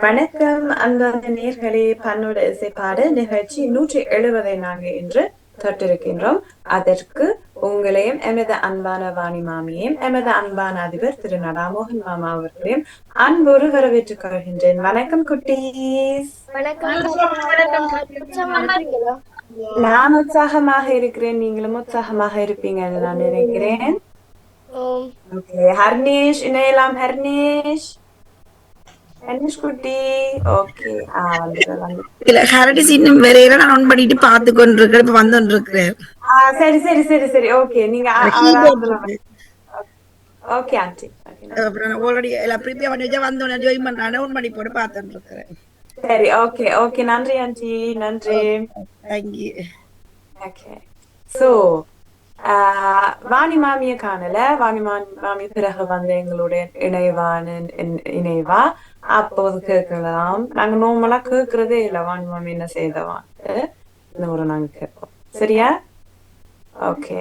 வணக்கம் அன்பான நேர்களே, பன்னோட இசைப்பாடு நிகழ்ச்சி 170 நாங்கள் இன்று தொட்டிருக்கின்றோம். அதற்கு உங்களையும் எமது அன்பான வாணி மாமியையும் எமது அன்பான அதிபர் திரு நடாமோகன் மாமா அவர்களையும் அன்போடு வரவேற்றுக் கொள்கின்றேன். வணக்கம் குட்டீஸ். நான் உற்சாகமாக இருக்கிறேன், நீங்களும் உற்சாகமாக இருப்பீங்கன்னு நான் நினைக்கிறேன். ஹர்னேஷ் இணையலாம். ஹர்னேஷ் குட்டி. ஓகே, இல்ல ஹரடிஸ் இன்னும் வேற நான் ஆன் பண்ணிட்டு பார்த்து கொண்டிருக்கிறேன். இப்ப வந்து கொண்டிருக்கிறேன். சரி சரி சரி சரி. ஓகே, நீங்க ஓகே ஆண்டி. ஆல்ரெடி எல்லாம் ப்ரிப்பேர் பண்ணி வச்சா வந்தோடனே ஜாயின் பண்றானே ஆன் பண்ணி போட்டு பார்த்துட்டு இருக்கிறேன். சரி, ஓகே ஓகே. நன்றி ஆண்டி, நன்றி. தேங்க்யூ. ஓகே, சோ வாணி மாமிய காணல. வாணி மாமி பிறகு வந்து எங்களுடைய இணைவா அப்போது கேட்கலாம். நாங்க நார்மலா கேட்கறதே இல்லை வாணி மாமி என்ன செய்தவான்ட்டு. இந்த முறை நாங்க கேட்போம், சரியா? ஓகே,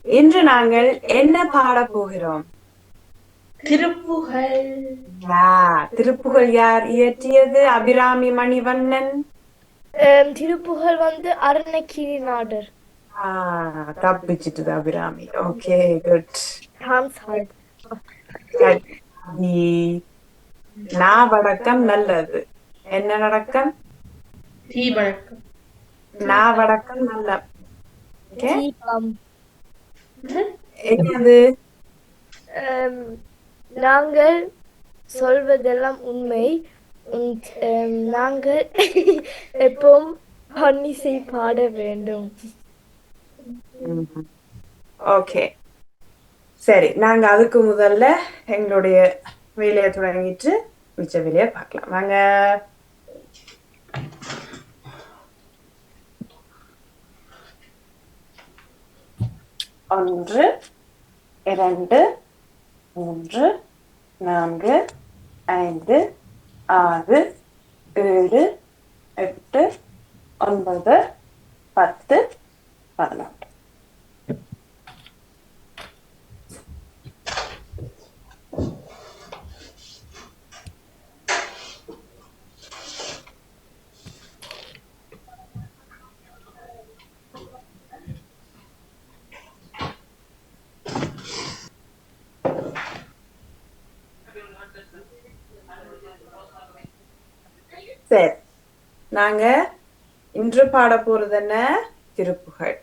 இன்று நாங்கள் என்ன பாட போகிறோம்? திருப்புகழ். திருப்புகழ் யார் இயற்றியது? அபிராமி மணிவண்ணன். திருப்புகழ் வந்து அருணகிரி நாடர். தப்பிச்சிட்டு அபிராமி. Okay, good. நாவடக்கம் நல்லது. என்ன நடக்கம்? தீவடக்கம். நாவடக்கம் நல்ல. என்னது? நாங்கள் சொல்வதெல்லாம் உண்மை. நாங்கள் எப்பவும் பன்னிசை பாட வேண்டும். ஓகே, சரி. நாங்க அதுக்கு முதல்ல எங்களுடைய வேலையை தொடங்கிட்டு மிச்ச வேலையை பார்க்கலாம் வாங்க. 1 2 3 4 5 6 7 8 9 10 11. சரி, நாங்க இன்று பாட போறது என்ன? திருப்புகழ்.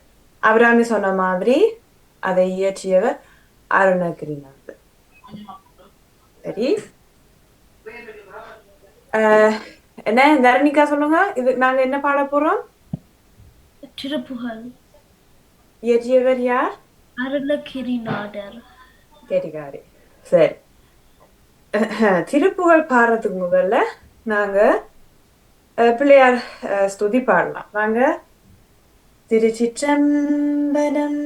அபிராமி சொன்ன மாதிரி அதை இயற்றியவர் அருணகிரிநாதர். சரி, என்ன தரணிகா சொல்லுங்க, இது நாங்க என்ன பாட போறோம்? திருப்புகழ். இயற்றியவர் யார்? அருணகிரிநாதர். கேட்டிகாரி. சரி, திருப்புகழ் பாடுறதுக்கு முதல்ல நாங்க பிள்ளையார் ஸ்துதி பாடலாம் வாங்க. திருச்சிற்றம்பலம்.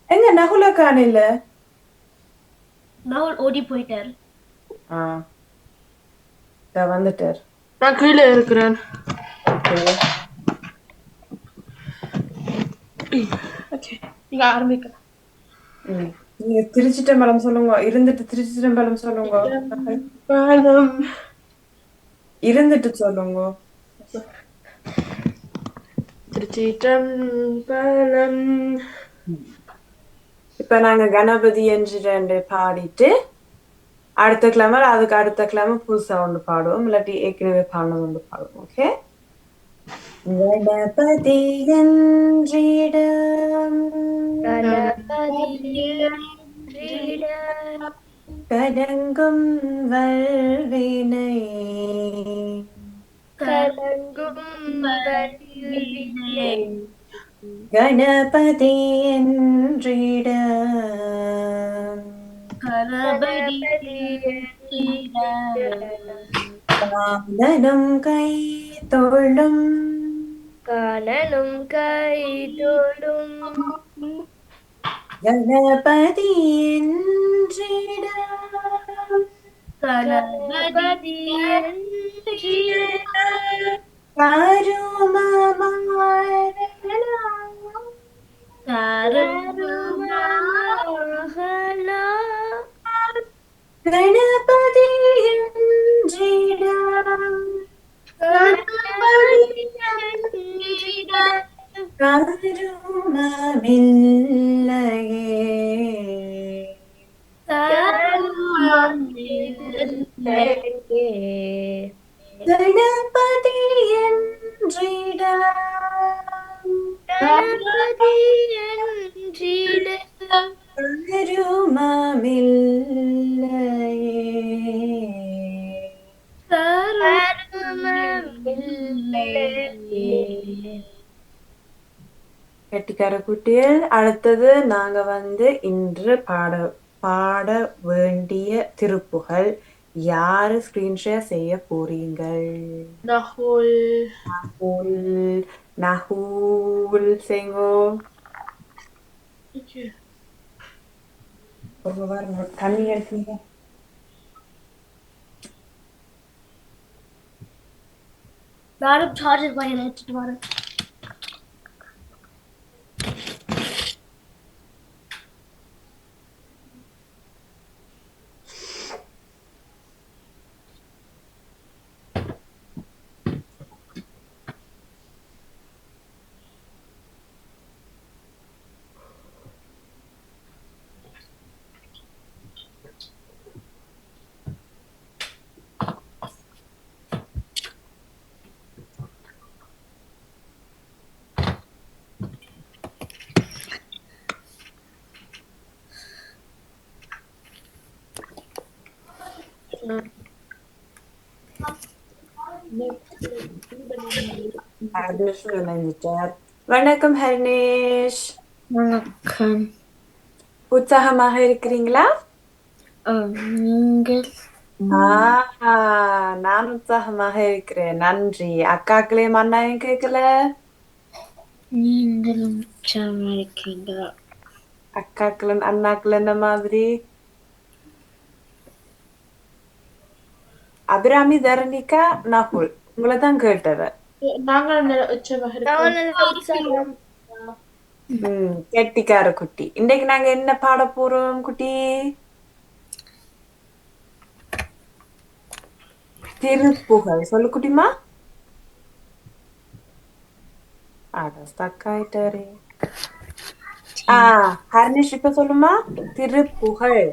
எங்க நகுல காணில? நகுல் ஓடி போயிட்டார். வந்துட்டார். நான் கீழே இருக்கிறேன். நீங்க ஆரம்பிக்கலாம். நீங்க திருச்சிற்றம்பலம் சொல்லுங்க. இருந்துட்டு திருச்சிற்றம்பலம் சொல்லுங்க. இருந்துட்டு சொல்லுங்க. திருச்சிற்றம்பலம். இப்ப நாங்க கணபதி என்று பாடிட்டு அடுத்த கிழமை அதுக்கு அடுத்த கிழமை புதுசா ஒன்று பாடுவோம், இல்லாட்டி ஏற்கனவே பாடினது ஒன்று பாடுவோம். ஓகே. கணபதி என்றிடம் கலங்கும் வல்வினை கணபதி என்றிடம் காணனும் கை தொழும் கணபதி என்றிடம் கருமமாய் கணபதி என்றிடம் கருமமில்லையே. கணபதி என்றிடம் கருமமில்லையே. கெட்டிக்கார குட்டியில் அடுத்தது நாங்க இன்று பாட வேண்டிய திருப்புகள் யாரு ஸ்கிரீன் ஷேர் செய்ய போறீங்கள்? நஹுல் நஹூல் செங்கோ ஒரு வாரம் தண்ணி எடுத்தீங்க. நானும் சார்ஜர் வாங்கி எடுத்துட்டு வரேன். ஹர்னிஷ் இணைஞ்சிட்டார். வணக்கம் ஹர்னிஷ். வணக்கம். உற்சாகமாக இருக்கிறீங்களா? நீங்கள்? நான் உற்சாகமாக இருக்கிறேன். நன்றி. அக்காக்களையும் அண்ணாவையும் கேட்கல. நீங்களும் உற்சாகமா இருக்கீங்களா? அக்காக்களும் அண்ணாக்கள் என்ன மாதிரி? அபிராமி, தரணிகா, நகுல் உங்களை தான் கேட்டவ. கெட்டிக்கார குட்டி. இன்னைக்கு நாங்க என்ன பாட போறோம் குட்டி? திருப்புகழ். சொல்லு குட்டிமா. ஸ்டக்காயிட்டாரே. ஹர்னிஷ் இப்ப சொல்லுமா. திருப்புகழ்.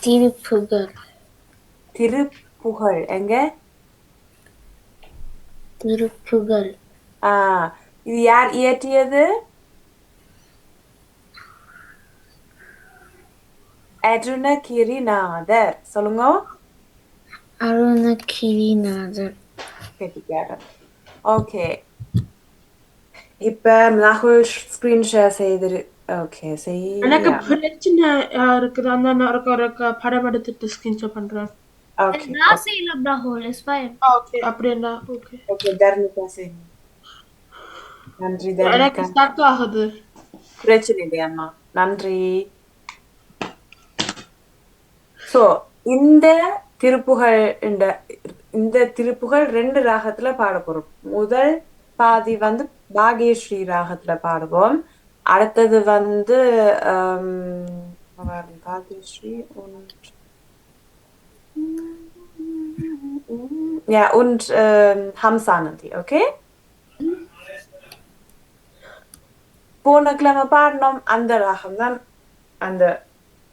திருப்புகழ். திருப்புகழ் எங்க? திருப்புகழ். இது யார் இயற்றியது? அருணகிரிநாதர். சொல்லுங்க. அருணகிரிநாதர். ஓகே. இப்ப நகுல் ஸ்கிரீன் ஷேர் செய்திரு. ஓகே எனக்கு பிரச்சனை இருக்குது. அந்த படம் எடுத்துட்டு ஸ்கிரீன்ஷாட் பண்றேன். ஓகே. நான் செய்யலாம் நகுல். Is fine. ஓகே அப்படினா ஓகே. ஓகே தர்மிகா செய்யுங்க. நன்றி தர்மிகா. எனக்கு ஸ்டக் ஆகுது. பிரச்சனை இல்லையாம்மா. நன்றி. சோ இந்த திருப்புகழ் 2 ராகத்துல பாட போறோம். முதல் பாதி பாகேஸ்ரீ ராகத்துல பாடுவோம். அடுத்தது பாகேஸ்ரீ und ஹம்சானந்தி. ஓகே. போன கிழமை பாடினோம் அந்த ராகம் தான் அந்த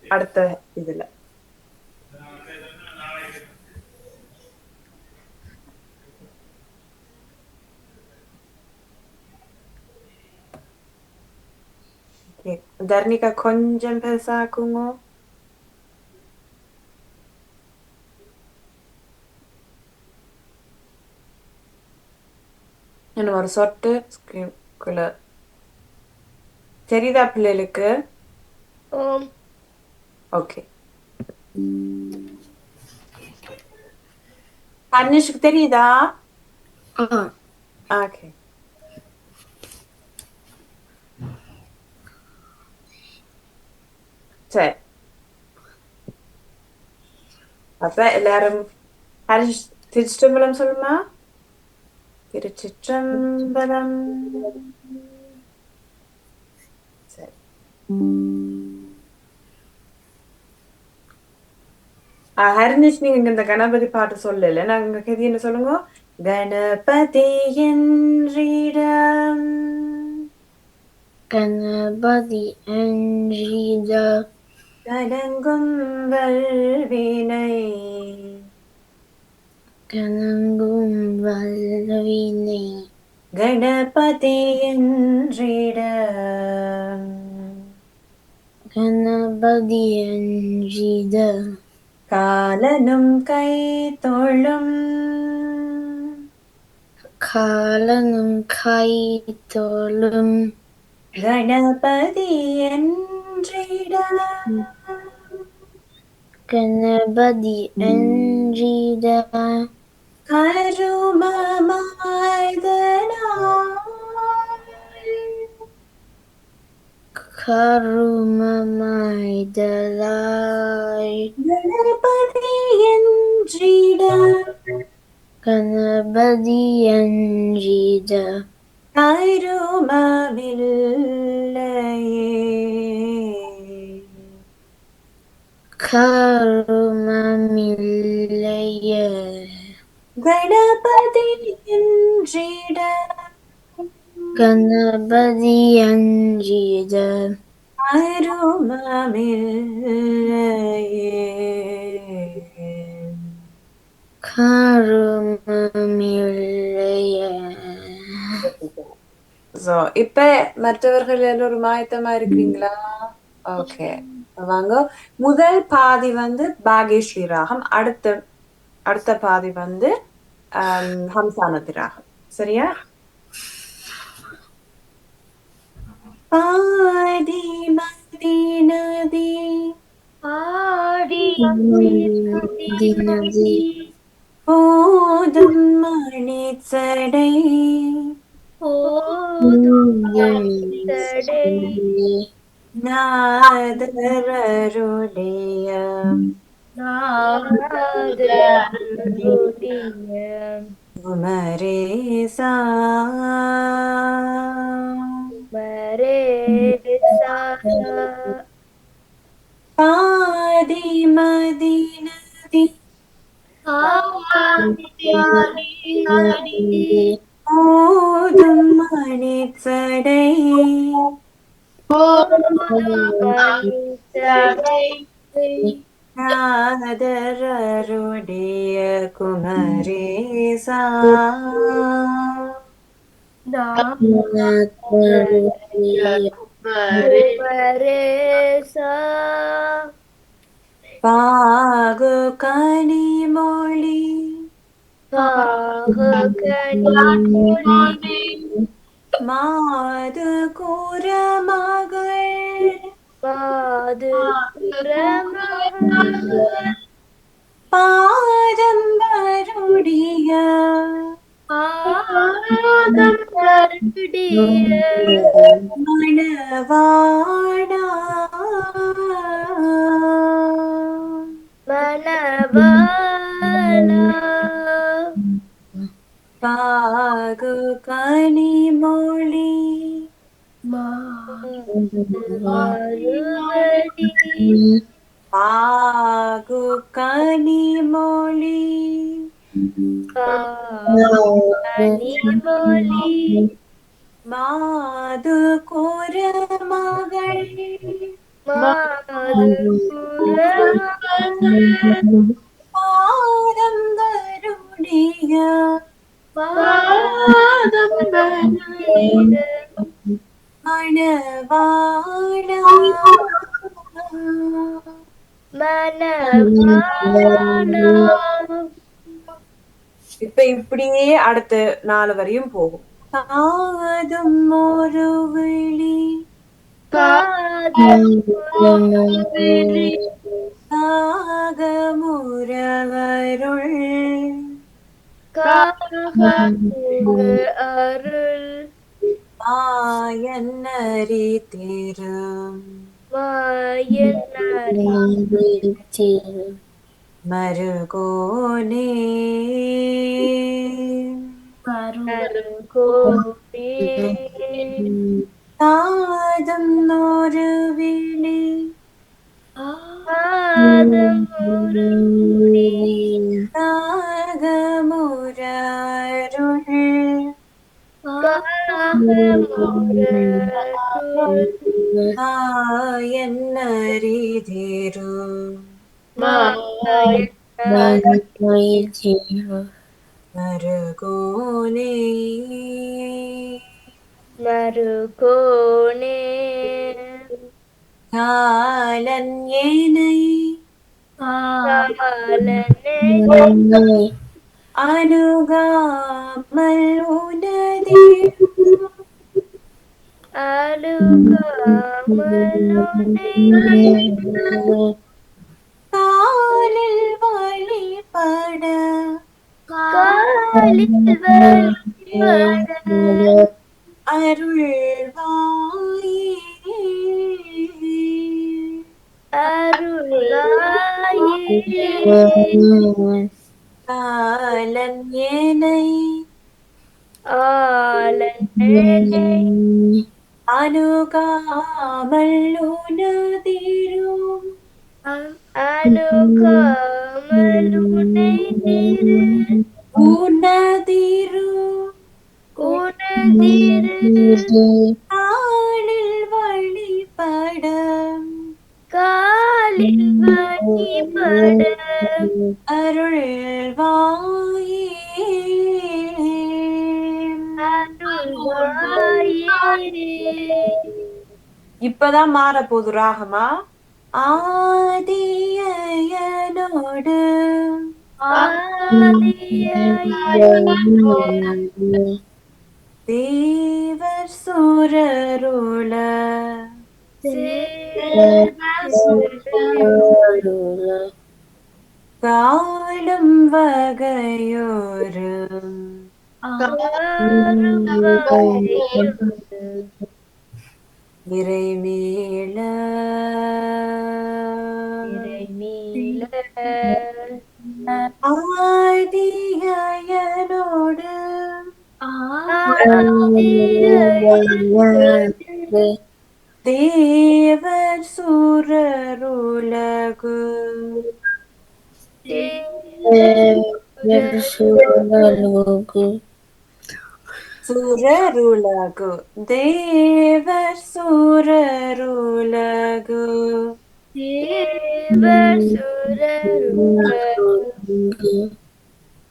அடுத்த இதுல. தர்ணிகா கொஞ்சம் பெருசாக்குங்க. இன்னும் ஒரு சொட்டு ஸ்கிரீன்குள்ள தெரியுதா பிள்ளைகளுக்கு? ஓகே. ஹர்னிஷுக்கு தெரியுதா? ஓகே. சரி. அப்ப எல்லாரும் ஹர்னிஷ் திருச்சிற்றம்பலம் சொல்லுமா. திருச்சிற்றம்பலம். ஹரிணிஷ் நீங்க இந்த கணபதி பாட்டு சொல்லல நாங்க கதி என்ன சொல்லுங்க கணபதி என்றிடம் கணபதி என்கிற கலங்கும் வல்வினை கலங்கும் வல்வினை கணபதி என்றிடம் கணபதி என்கிற காலனும் கை தொழும் காலனும் கை தொழும் கணபதி என்றிடம் கணபதி என்கிற கருமமாய்தலாய் கணபதி என்றிடம் கணபதி என்கிற கருமமில்லையே கணபதி என்றிடம் கணபதி என்கிற கருமமில்லையே. சோ இப்ப மற்றவர்கள் எல்லோரும் ஆயத்தமா இருக்கிறீங்களா? ஓகே வாங்க. முதல் பாதி வந்து பாகேஸ்வரி ராகம், அடுத்த பாதி வந்து ஹம்சானதி ராகம். சரியா? பாதி மதி நதி தினதி போதும் மணி சடை நாதரருடைய குமரேசா பாதி மதி நதி போதும் மணி சடை நாதரருடைய குமரேசா பாகு கனிமொழி மாது கூறமகள் பாதம் வருடைய மணவாடா பாகு கனிமொழி பாகு கனிமொழி மாது குரமகள் பாதம் வருடைய மணவாடா இப்ப இப்படியே அடுத்த 4 வரையும் போகும். காதும் ஒரு விழி காகமுறவருள் மாயன்னரி திரும் மருகோனே காதம் ஒரு விழி பாதம் ஒரு தாகமுரருள் காகமுரருள் மாயன்னரிதிரு மருகோனே மருகோனே காலன் ஏனை காலனே அணுகாமல் உனதே அழுகாமலுனை காலில் வழிபட காலில் வழிபட அருள்வாயே அருளாயே காலன் ஏனை ஆலனை அணுகாமல் உனதிரும் அணுகாமலுனை திரு உனதிரும் உனதிரு காலில் வழிபட காலில் வழிபட அருள்வாயே அருள்வாயே இப்பதான் மாறப்போகுது ராகமா ஆதியனோடு தேவர் சூரருள காலும் வகையோரும் இறைமேல ஆதியனோடு தேவர் சூரருலகு சூரருலகு தேவர் சூரருலகு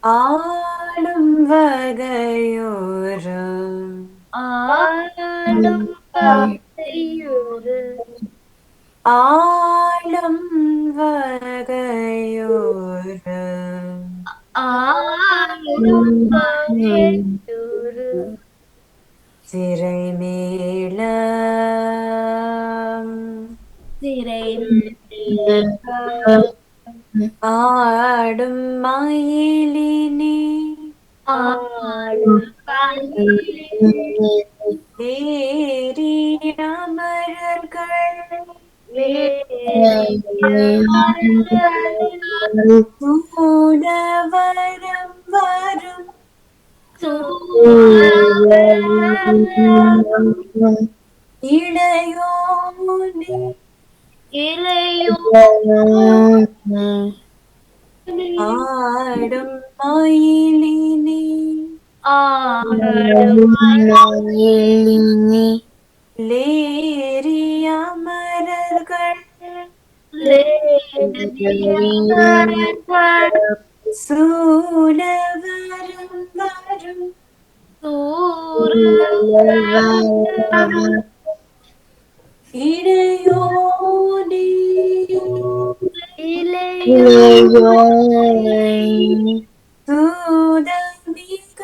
ஆளும் வகையோரும் ஆளும் வகையோரும் சிறைமேல ஆடும் மயிலினி தேரி அமரர்கள் சூடவரம் வரும் இளையோனே ஆடும் மயிலினி லேரி அமரர்கள் சூடவரம் வரும் இளையோனே சூதமிக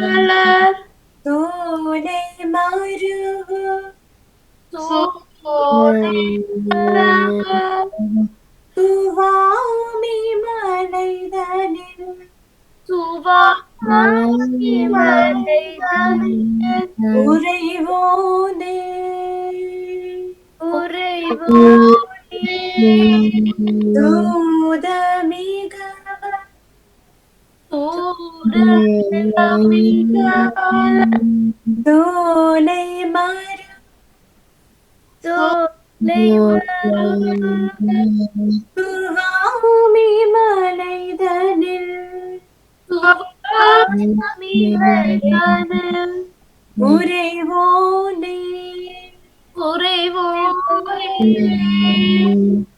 சூதமிகவளர் சூலை மருவு சுவாமி மலைதனில் உறைவோனே உறைவோனே தூதமிகவர் தோலை மரம் சோலை மரம் சுவாமி மலைதனில் உறைவோனே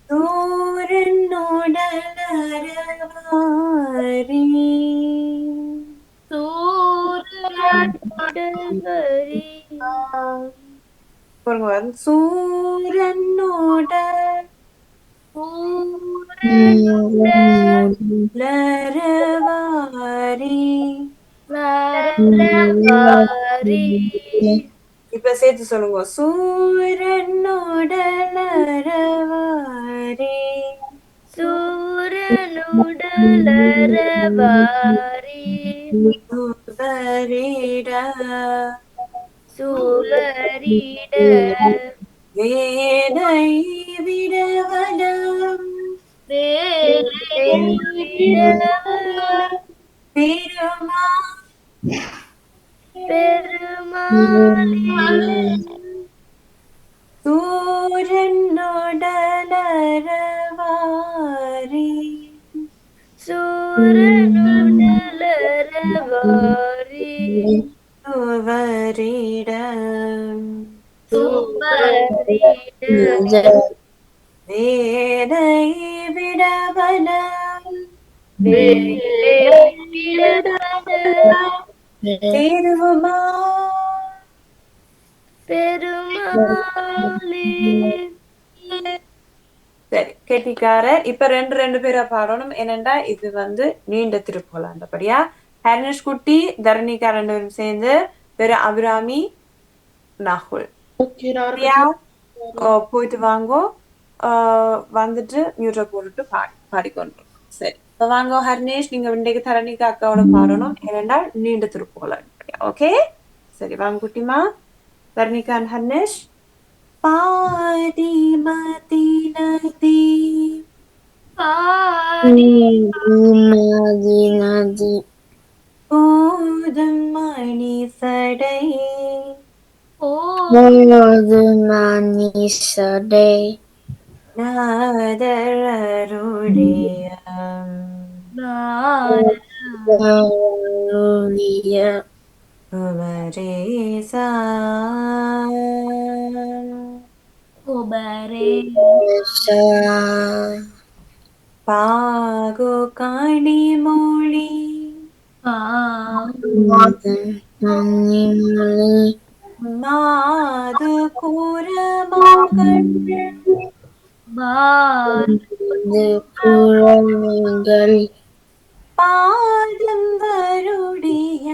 தூரனோடலரவாரி உடல்வரி பாருங்க பாருங்க. சூரனோட லரவாரி மரவாரி இப்ப சேர்த்து சொல்லுங்க. சூரனோட லரவாரி சூரனுடலரவாரி சுவரிட சுவரிட வேலை விடவலம் வேலையிட பெருமா பெருமாளே சூரனோடலரவாரி சூரனுடலரவாரி சுவரிட சுவரிட வேலை விடவலம் வேலையிட திருவுமா பெருமாளே சரி கெட்டிக்காரர். இப்ப ரெண்டு ரெண்டு பேரை பாடணும். என்னண்டா இது நீண்ட திருப்புகளாண்டபடியா ஹர்னிஷ் குட்டி தரணிகா ரெண்டு பேரும் சேர்ந்து வேற அபிராமி நாகுல் பிரியா போயிட்டு வாங்கோ. வந்துட்டு மியூட்டை போட்டுட்டு பாடிக்கொண்டோம். சரி இப்ப வாங்கோ ஹர்னேஷ், நீங்க இன்றைக்கு தரணிகா அக்காவோட பாடணும். ஏனெண்டா நீண்ட திருப்புகளாண்டபடியா. ஓகே சரி வாங்க குட்டிமா. தரணிகா and ஹர்னேஷ். பாதிமதி நதி நதி போதும் மணி சடை மணி சடை நாதருடைய உபரேசா பாகு காணி மொழி மாது கூறமகள் பாதம் வருடைய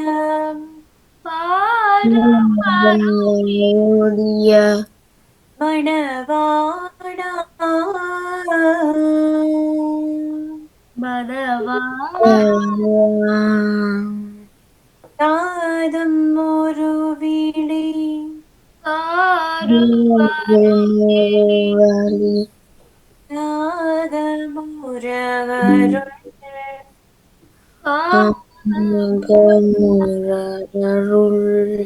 மணவாடா தாதம் ஒரு வீழி தாதமுறவருள்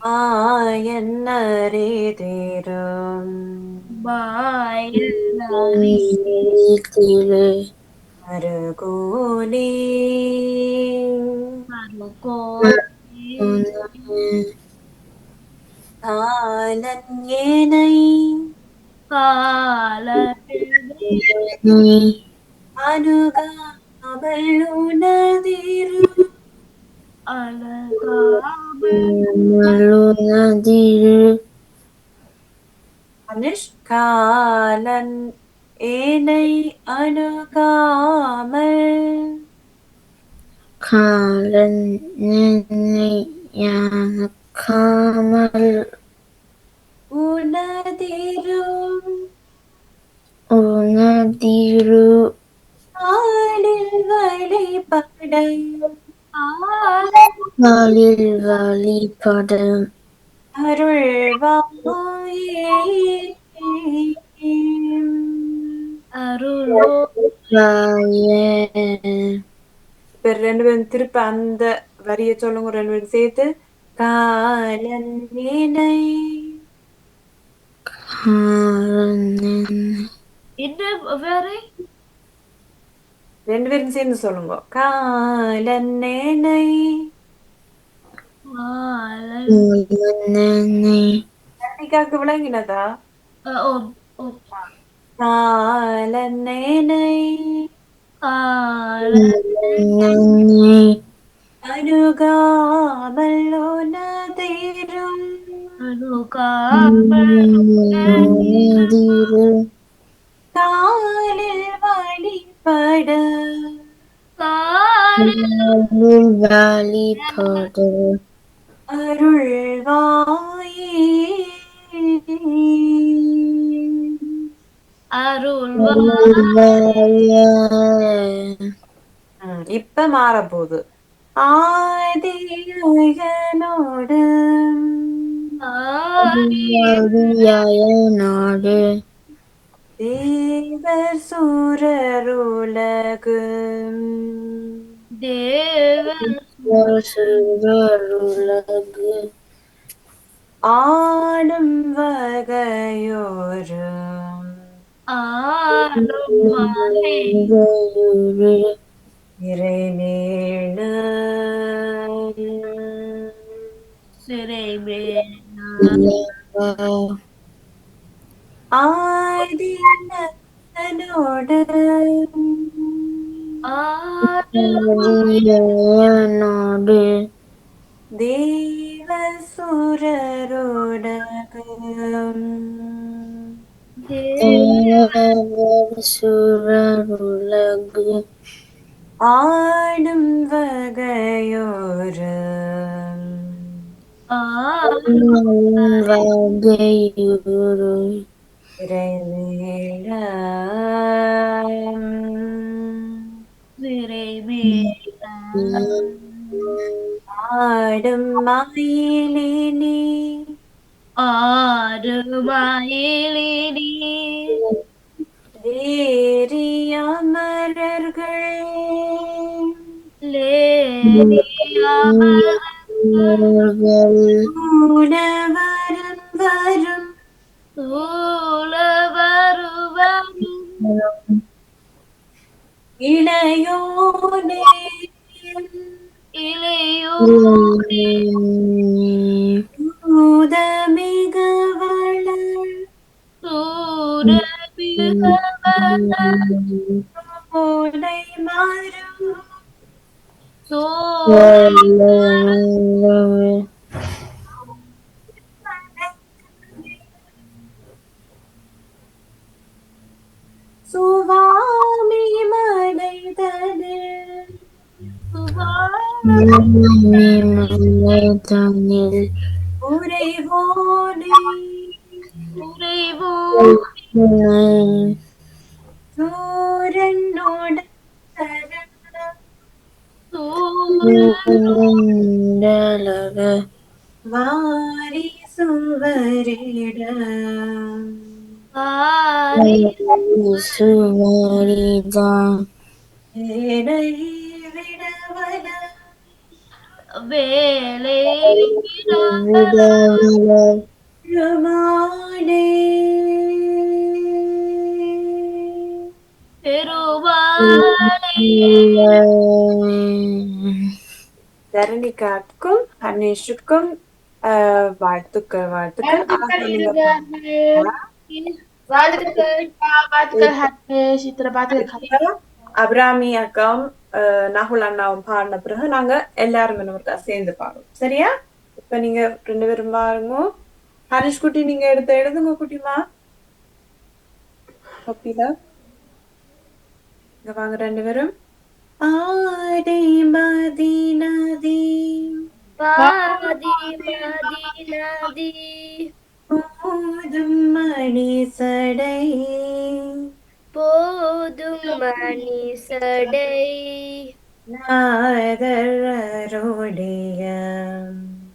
மாயன்னரேதேரும் மருகோனே காலன் ஏனை அணுகாமல் உனதிரு அனுஷ் காலன் ஏனை அணுகாமல் உனதிரும் ஆளில் வழிபட அருள்வாயே அருளோ இப்ப ரெண்டு பேரும் திருப்ப அந்த வரிய சொல்லுங்க ரெண்டு பேரும் சேர்த்து. காலன் வினை. இன்னும் வேற ரெண்டு பேரும் சேர்ந்து சொல்லுங்க. காலன் நினை. கன்னிகாக்கு விளங்கினதா? ஓ ஓ காலன் நினை. கால அணுகாமல் உனதிரும் அணுகாமல் காலில் வழிபட அருள்வாயே. இப்ப மாறப்போகுது. ஆதியனோடு தேவர் சூரருலகு தேவன் ஆடும் வகையோரு ஆளும் வகை இறைவேண ஆதியனோடு தேவ சூரரோடகு ஆடும் வகையோரு இறைவேள ஆடும் மயிலினி ஆறுமாயிலினி ஏறிய அமரர்கள் சூழவரும் வரும் சூழ வருவரும் இளையோனே இளையோனே சூதமிக வளர் சூரபிகவன போலை மாறும் சுவாமி மலைதனில் உறைவோனே சூரனோட வாரி சுவரிட ஏனை விடவன வேலை பெருமானே தரணிகாவுக்கும் அனேஷுக்கும் வாழ்த்துக்கள் வாழ்த்துக்கள். அபிராமி அக்காவும் நாகுல் அண்ணாவும் பாடின பிறகு நாங்க எல்லாரும் நமக்கு சேர்ந்து பாடுவோம். சரியா? இப்ப நீங்க ரெண்டு பேரும் பாருங்க. ஹரிஷ் குட்டி நீங்க எழுதுங்க குட்டிமா. கப்பிதா இங்க வாங்க ரெண்டு பேரும். ஆடை மதி நதி பாதி மதி நதி போதும் மணி சடை போதும் மணி சடை நாதரருடைய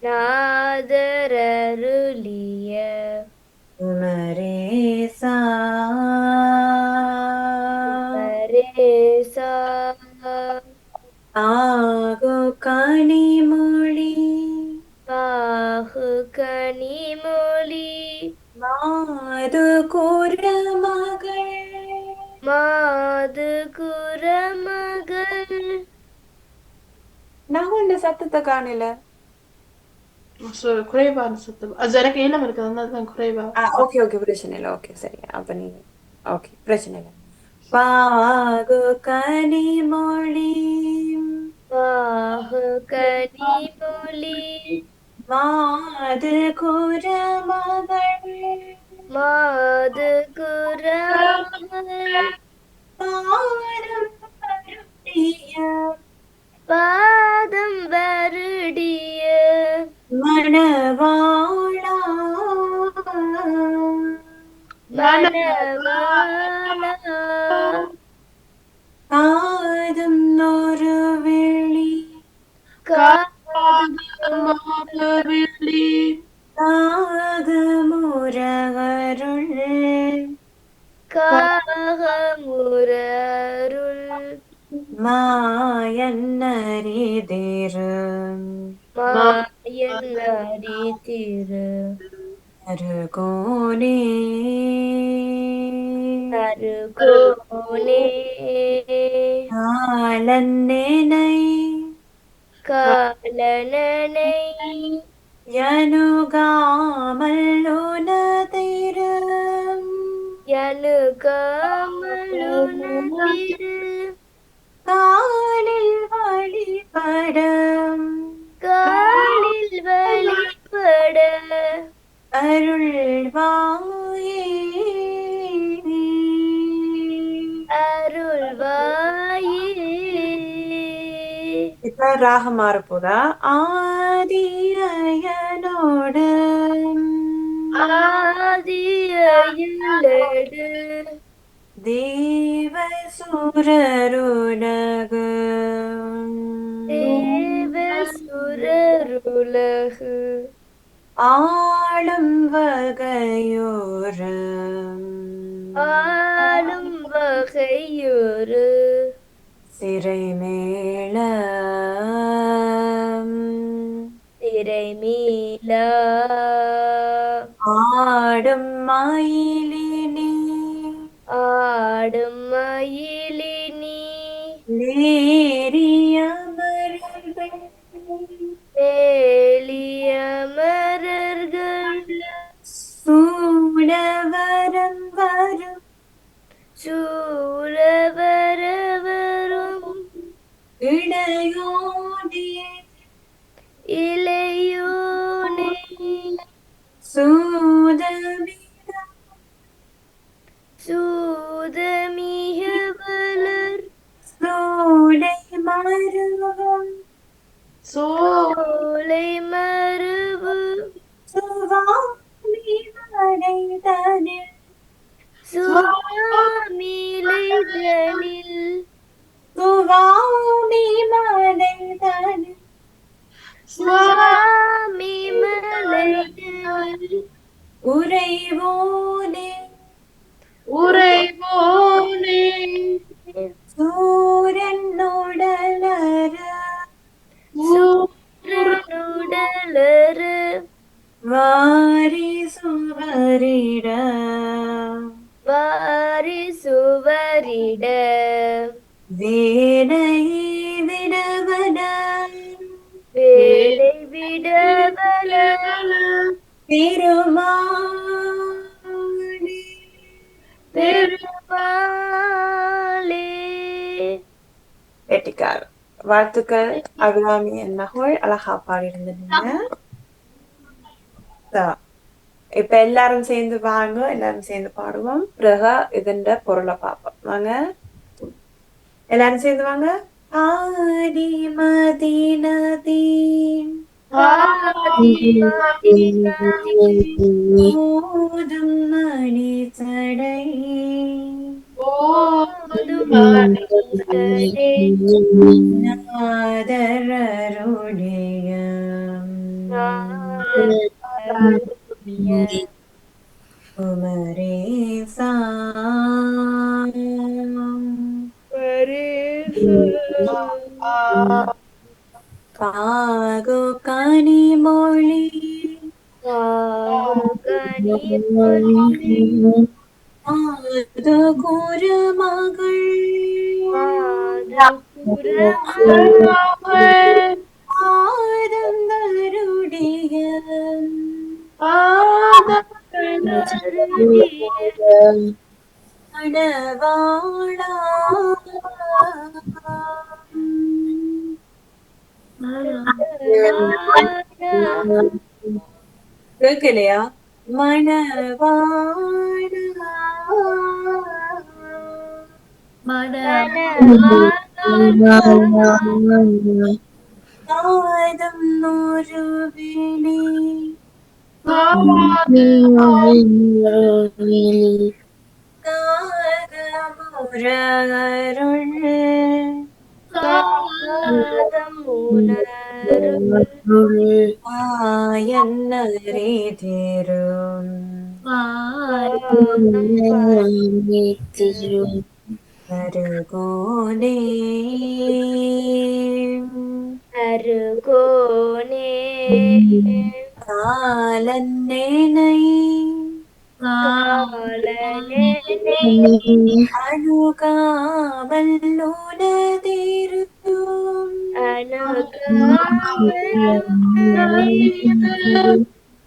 நாதரருளிய குமரேச சா ரேசா ஆகு கனிமொழி பாகு கனிமொழி மாது குரமகள் மாது குரமகள். நான் இந்த சத்தத்தை காணல. குறைவான சத்தம். அது எனக்கு ஈழம் இருக்குது, அதனால தான் குறைவா. ஓகே ஓகே, பிரச்சனை இல்லை. ஓகே சரி, அப்ப நீங்க ஓகே, பிரச்சனை இல்லை. பாகு கனிமொழி பாகு கனிமொழி மாது குரமகள் மாது குரமகள் பாரம் வருடிய பாதம் வருடிய மணவாளா மணவாளா காதும் ஒரு வெளி வெள்ளி காது முரகருள் காகமுரருள் மாயன்னரிதிரு மாயன்னரி திரு அருகோனே அருகோனே காலன்னேனை காலனனை யனுகாமல் உனதிரு யனுகாமலுனதிரு காலில் வழிபடம் காலில் வழிபட அருள்வாயே அருள்வாயே. இப்ப ராகம் மாறப்போதா? ஆதியனோடு ஆதியல்லடு தேவ சுரருலகு தேவ சுரருலகு ஆளும் வகையோரு ஆளும் வகையொரு சிறைமேள திரைமீளா ஆடும் மயிலினி ஆடும் மயிலினி லேரிய மரங்கள் வேலியமரர்கள் சூடவரம் வரும் சூழவரவரும் இடையோனே இளையோனே சூதமிட சூதமிக வளர் சூடை மருவம் சோலை மருவு சுவாமி மறைதனில் சுவாமிலைதனில் சுவாமி மறைதனில் சுவாமி மலைதனில் உறைவோனே உறைவோனே சூரன் உடலர சூரனுடலரு வாரி சுவரிட வாரி சுவரிட வேலை விடவன வேலை விடவல திருமாலே பெருமாளே. வெட்டிக்கார். வாழ்த்துக்கள் அபிராமி என்னகோள், அழகா பாடியிருந்தீங்க. இப்ப எல்லாரும் சேர்ந்து வாங்க, எல்லாரும் சேர்ந்து பாடுவோம். பிறகு இதண்ட பொருளை பார்ப்போம். வாங்க எல்லாரும் சேர்ந்து வாங்க. ஆதி மதி நதி ஓதும் மணி சடை நாதரருடைய குமரேசா காகு கனிமொழி ஆது குருமகள் ஆதந்தருடைய அடவாளா கேட்கலையா மணவாளா ஆதம் நூறு விழி காகமுரருள் ஆயன்னரே தேரும் அருகோனே அருகோனே காலன்னேனை காலனே அணுகாவல்லுனதிருக்கும்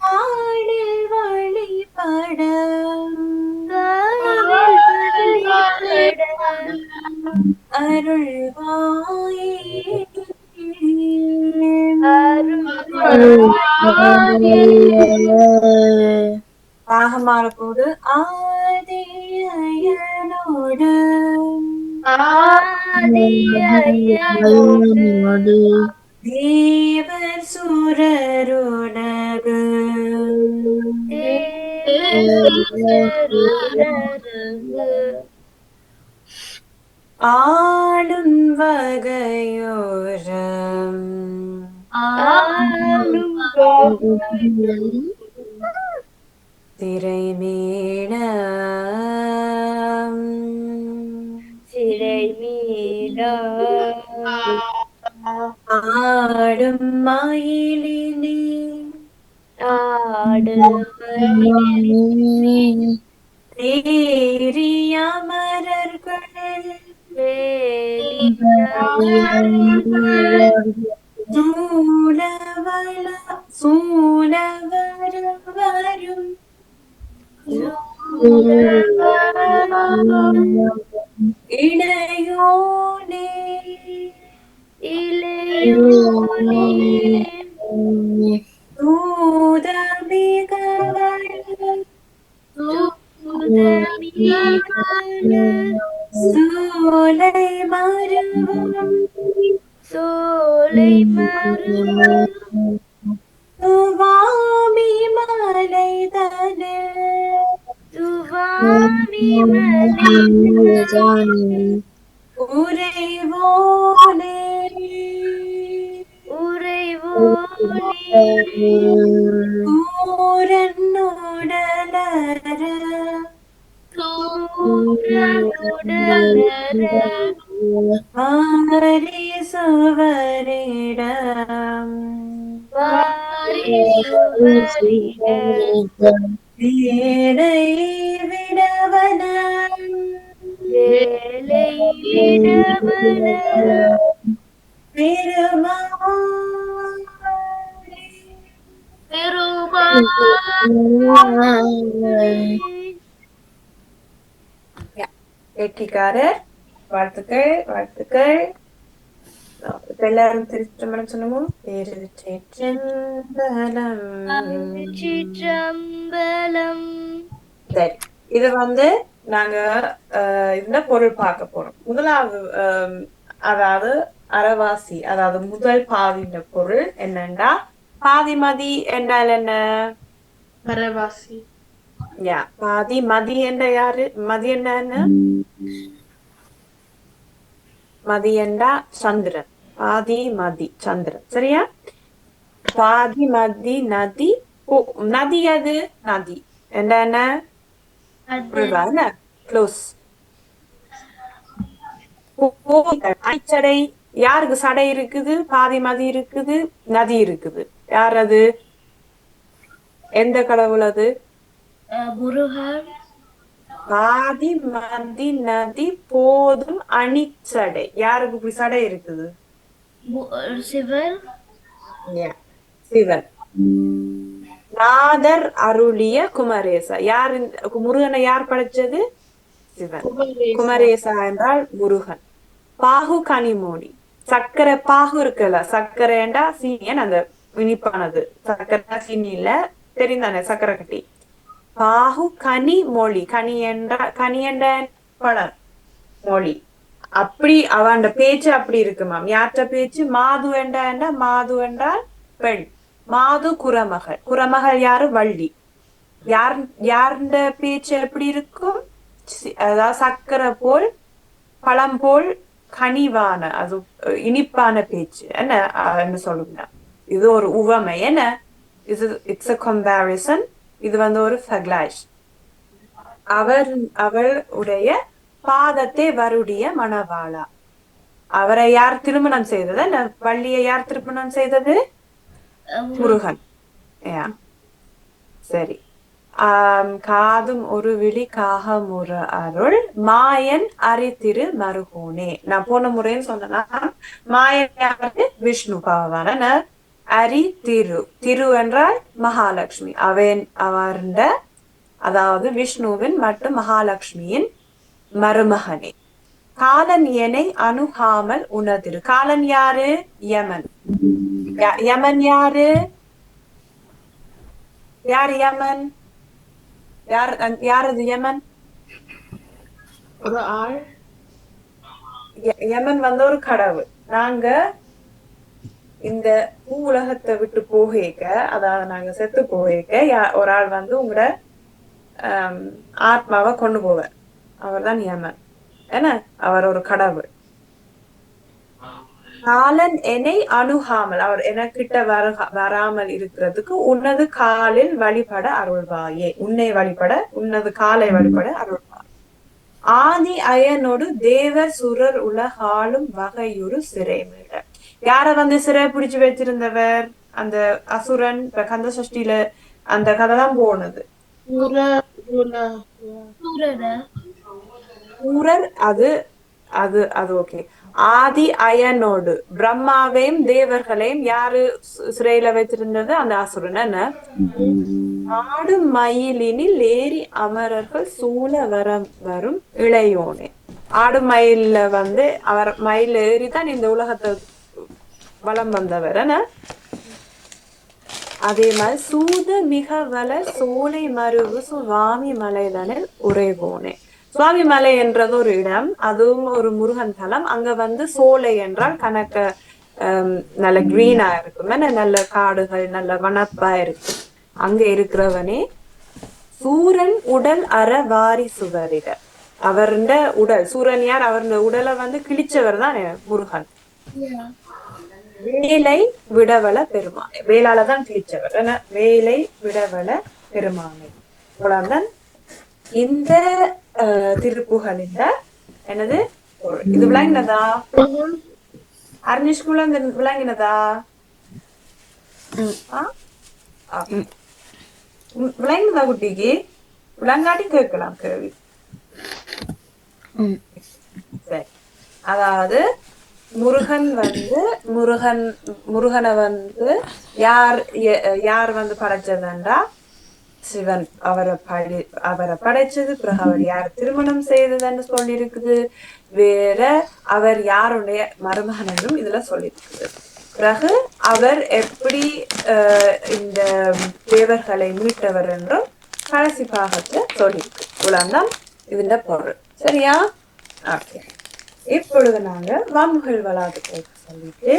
ஆடில் வழிபட அருள்வாயே பாகமாறப்போது ஆதியனோடு தேவர் சுரருலகு ஆளும் வகையோரம் திரைமேடம் சிறை மீடா ஆடும் மயிலினே ஆடு தேறிய அமரர்கள் சூழவர வரும் இளையோனே தூதமிகவள் சோலை மருவும் சோலை மரம் சுவாமி மலைதனே சுவாமி மலை உறைவோனே உறைவோனே கூரன்னுடலர கூரனுடலர ஆரி சுவரிடம் வாரிசுவரிட வேலை விடவன வேலை விடவன வெற்றிக்காரர் வாழ்த்துக்கள் வாழ்த்துக்கள் எல்லாரும் திருச்சிற்றம்பலம் சொல்லுங்க திருச்சிற்றம்பலம் சிற்றம்பலம். சரி இது நாங்க இந்த பொருள் பார்க்க போறோம் முதலாவது அதாவது அறவாசி அதாவது முதல் பாதியின் பொருள் என்னண்டா பாதிமதி என்றால் என்ன பரவாசி பாதி மதி என்ற யாரு மதி என்ன மதி என்றா சந்திரன் பாதி மதி சந்திரன் சரியா பாதி மதி நதி நதி அது நதி என்ன அது க்ளோஸ். அடிச்சடை. யாருக்கு சடை இருக்குது? பாதி மதி இருக்குது, நதி இருக்குது. யார் அது? எந்த கடவுள் அது? முருகன் பாதி மதி நதி போதும் அணிச்சடை. யாருக்கு இப்படி சடை இருக்குது? சிவன் சிவன். நாதர் அருளிய குமரேசா. யார் முருகனை யார் படைச்சது? சிவன். குமரேசா என்றால் முருகன். பாகு கனிமோடி. சர்க்கரை பாகு இருக்குல்ல, சர்க்கரைண்டா சீனியன், அந்த இனிப்பானது. சர்க்கரை சீனி இல்ல, தெரிந்தானே சர்க்கரை கட்டி. பாகு கனி மொழி. கனி என்ற பழம், மொழி. அப்படி அவன் பேச்சு அப்படி இருக்குமாம். யார்கிட்ட பேச்சு? மாது என்றா மாது என்றால் பெண். மாது குரமகள். குரமகள் யாரு? வள்ளி. யாருண்ட பேச்சு எப்படி இருக்கும்? அதாவது சர்க்கரை போல், பழம் போல் கனிவான, அது இனிப்பான பேச்சு. என்ன சொல்லுங்க, இது ஒரு உவமை. என்ன இது? It's a comparison. இது ஒரு ஃபக்லாஷ். அவள் உடைய பாதத்தை வருடிய மணவாளா. அவரை யார் திருமணம் செய்தது? வள்ளியை யார் திருமணம் செய்தது? முருகன். சரி. காதும் ஒரு விழி காகமுற அருள் மாயன் அரித்திரு மருகோனே. நான் போன முறைன்னு சொன்னா, மாயன் விஷ்ணு பகவான. அரி திரு. திரு என்றால் மகாலட்சுமி. அவர்ந்த, அதாவது விஷ்ணுவின் மற்றும் மகாலட்சுமியின் மருமகனே. காலன் எனை அணுகாமல் உணதிரு. காலன் யாரு? யமன். யமன் யாரு? யார் யமன்? யாரது யமன்? ஒரு ஆள். யமன் ஒரு கடவுள். நாங்க இந்த பூ உலகத்தை விட்டு போகேக்க, அதாவது நாங்க செத்து போகேக்க, ஒரு ஆள் உங்களோட ஆத்மாவை கொண்டு போவார். அவர் தான் யமன். ஏன்னா அவர் ஒரு கடவுள். காலன் என்னை அணுகாமல், அவர் எனக்கிட்ட வராமல் இருக்கிறதுக்கு உன்னது காலில் வழிபட அருள்வாயே. உன்னை வழிபட, உன்னது காலை வழிபட அருள்வாய். ஆதி அயனோடு தேவர் சுரர் உலகாலும் வகையுறு சிறைமீட. யார சிறை பிடிச்சு வச்சிருந்தவர்? அந்த அசுரன். இப்ப கந்த சஷ்டியில அந்த கதை தான் போனது. சூரர். அது அது அது ஓகே. ஆதி அயனோடு பிரம்மாவையும் தேவர்களையும் யாரு சிறையில வச்சிருந்தது? அந்த அசுரன். ஆடு மயிலினில் ஏறி அமரர்கள் சூழ வரும் இளையோனே. ஆடு மயில அவர் மயில் ஏறிதான் இந்த உலகத்தை வலம் வந்தவர். அதே மாதிரி சூத மிக வள சோலை மருவு சுவாமி மலைதனில் உறைவோனே. சுவாமி மலை என்றது ஒரு இடம், அதுவும் ஒரு முருகன் தலம். அங்க சோலை என்றால் கணக்க நல்ல கிரீனா இருக்கும், நல்ல காடுகள், நல்ல வனப்பா இருக்கு. அங்க இருக்கிறவனே. சூரன் உடல் அற வாரி சுவரிட. அவருடைய உடல், சூரன் யார்? அவருடைய உடலை கிழிச்சவர் தான் முருகன். வேலை விடவள பெருமானை. வேளாலதான் கிழிச்சவர். வேலை விடவள பெருமானை. இவ்வளவுதான் இந்த திருப்புகளின் என்னது இது விளங்கினதா? அர்னிஷ்குள்ள விளங்கினதா? விளங்கினதா குட்டிக்கு? விளங்காட்டி கேட்கலாம் கேள்வி. சரி. அதாவது முருகன் முருகனை யார் படைச்சதுன்றா சிவன். அவரை படைச்சது. பிறகு அவர் யார் திருமணம் செய்ததுன்னு சொல்லி இருக்குது. வேற அவர் யாருடைய மருமகன் என்றும் இதுல சொல்லியிருக்குது. பிறகு அவர் எப்படி இந்த தேவர்களை மீட்டவர் என்றும் கடைசி பாகத்துல சொல்லியிருக்கு. இவ்வளவுதான் இதுண்ட பொருள். சரியா? ஓகே. இப்பொழுது நாங்க வான்முகில் வளாகத்தை சொல்லிட்டு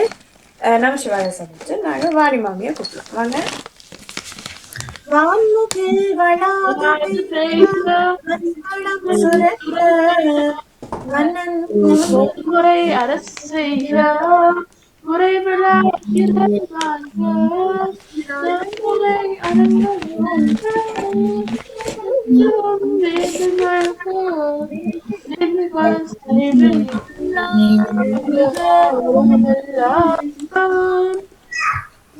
நமசிவாய சொல்லிட்டு நாங்க வாணி மாமியை கூப்பிடலாம். வாங்க. வான்முகில் அரசையா குறைவிலா இறைவாழ்க, நன்முறை அரங்கமாக, என்றும் வேண்டுமாழ்க, நெடுங்கள் செய்வேன் உலகமெல்லாம்.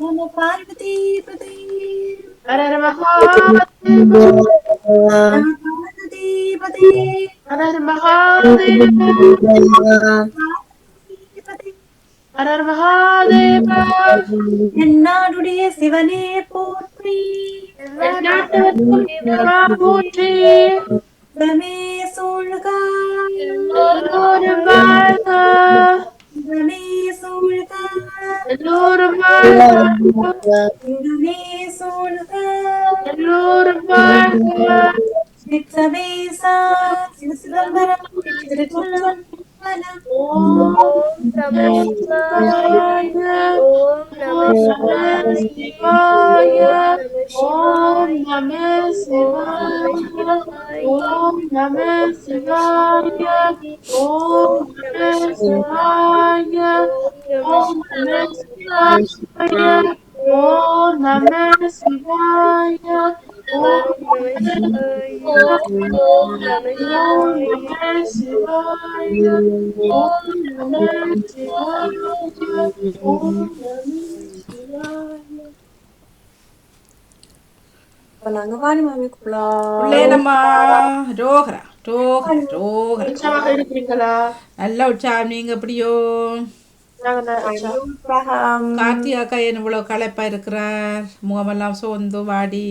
நம பார்வதி பதி ஹர ஹர மகாதேவ, நம பார்வதி பதி ஹர ஹர மகாதேவ, ஹர ஹர மகாதேவ. என்னாடுடைய சிவனே போற்றி எந்நாட்டவர்க்கும் இறைவா போற்றி. சிவமே சூழ்க எல்லோரும் வாழ்க, சிவமே சூழ்க எல்லோரும் வாழ்க, சிவமே சூழ்க எல்லோரும் வாழ்க. சிவசபேசா சிவசிதம்பரம் திருச்சிற்றம்பலம். ஓம் நம சிவாய, ஓம் நம ஓம் நம சிவாய, ஓம் நம சிவாய, ஓம் நம சிவாய, ஓம் நம சிவாய, ஓம் நம சிவாய, ஓம் நம சிவாய, ஓம் நம சிவாய, ஓம் நம சிவாய, ஓம் நம சிவாய. இப்ப நாங்க வாணி மாமிக்குள்ளா உள்ளேனம்மா ரோகரா ரோகரா ரோகரா உற்சாகமாக இருக்கிறீங்களா? நல்ல உற்சாகம். நீங்க எப்படியோ? நாங்க உற்சாகம். உற்சாகம். கார்த்திகா அக்கா என்ன இவ்வளவு களைப்பா இருக்கிறார், முகமெல்லாம் சோர்ந்து வாடி.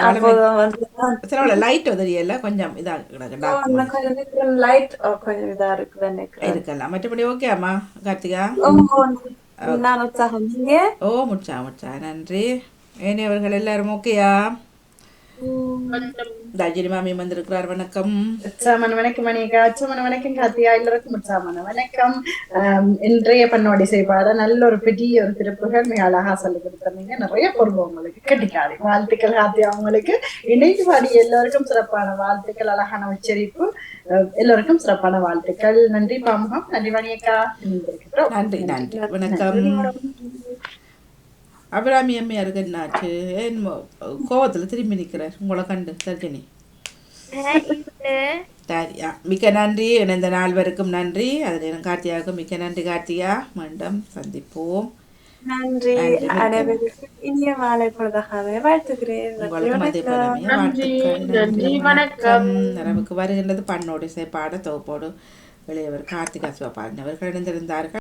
அப்போதான் வந்து சில லைட் தெரியல, கொஞ்சம் இதா இன்னும் கொஞ்சம் நிக்கிறேன். லைட் கொஞ்சம் இதா இருக்குதுன்னு நினைக்கிறேன். இருக்கலாம். மற்றபடி ஓகே அம்மா கார்த்திகா? நான் உற்சாகம். நீங்க? ஓ முச்சா நன்றி. ஏனையவர்கள் எல்லாரும் ஓகேயா? தர்ஜினி மாமி வந்திருக்கிறார். வணக்கம். உற்சாமன வணக்கம் மணியக்கா, உற்சாமன வணக்கம் கார்த்தியா, எல்லாருக்கும் உற்சாமன வணக்கம். இன்றைய பண்ணோடி செய்பாட நல்ல ஒரு பெரிய ஒரு திருப்புகள் மிக அழகா சொல்லி கொடுத்துருந்தீங்க. நிறைய பொருள் உங்களுக்கு கட்டிக்காது. வாழ்த்துக்கள் கார்த்தியா. உங்களுக்கு இணைந்து பாடிய எல்லோருக்கும் சிறப்பான வாழ்த்துக்கள், அழகான உச்சரிப்பு, எல்லோருக்கும் சிறப்பான வாழ்த்துக்கள். நன்றி பாமுகம், நன்றி மணியக்கா. நன்றி நன்றி வணக்கம். அபிராமி அம்மையாருக்கு என்னாச்சு? ஏன் கோவத்தில் திரும்பி நிற்கிறார் உங்களை கண்டு தர்ஜினி? சரியா, மிக்க நன்றி. இணைந்த நால்வருக்கும் நன்றி. அதில் கார்த்தியாவுக்கும் மிக்க நன்றி. கார்த்தியா, மீண்டும் சந்திப்போம். நன்றி. அனைவருக்கும் இனிய மாலை பொழுதாக வாழ்த்துகிறேன். உங்களுக்கும் அதே போலவே வாழ்த்துக்கள். நன்றி, வணக்கம். நமக்கு வருகின்றது பண்ணோடு பாட தொகுப்போடு இளையவர் கார்த்திகா சிவபாலன் அவர்கள் இணைந்திருந்தார்கள்.